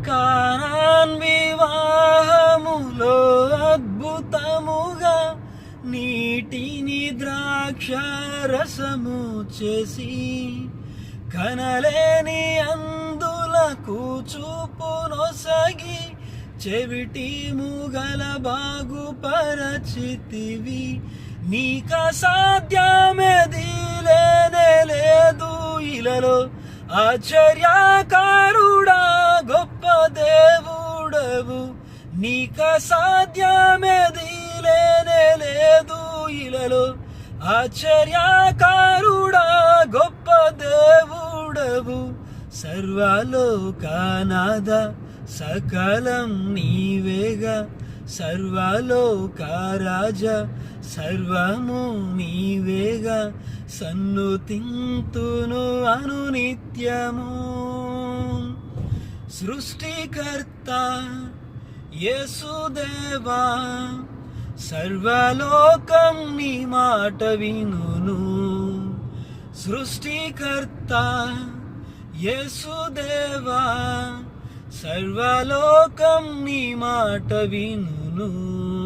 Conan వివాహములో అద్భుతముగా నీటిని ద్రాక్ష రసము చేసి కనలేని అందులకు చూపునొసగి చెవిటి మూగల బాగుపరచితివి. నీక సాధ్యమేది లేనే లేదు ఇలలో, ఆశ్చర్యకారుడా గొప్ప దేవుడవు. నీక సాధ్యమేది లేనే లేదు ఇలలో, ఆశ్చర్యకారుడా గొప్ప దేవుడవు. సర్వలోకనాథ సకలం నీవేగా, సర్వలోకరాజ సర్వము నీవేగా. సన్నుతింతును అనునిత్యము. సృష్టికర్త యేసుదేవా, సర్వలోకం నీ మాట వినును. సృష్టికర్త యేసుదేవా, సర్వలోకం నీ మాట వినును.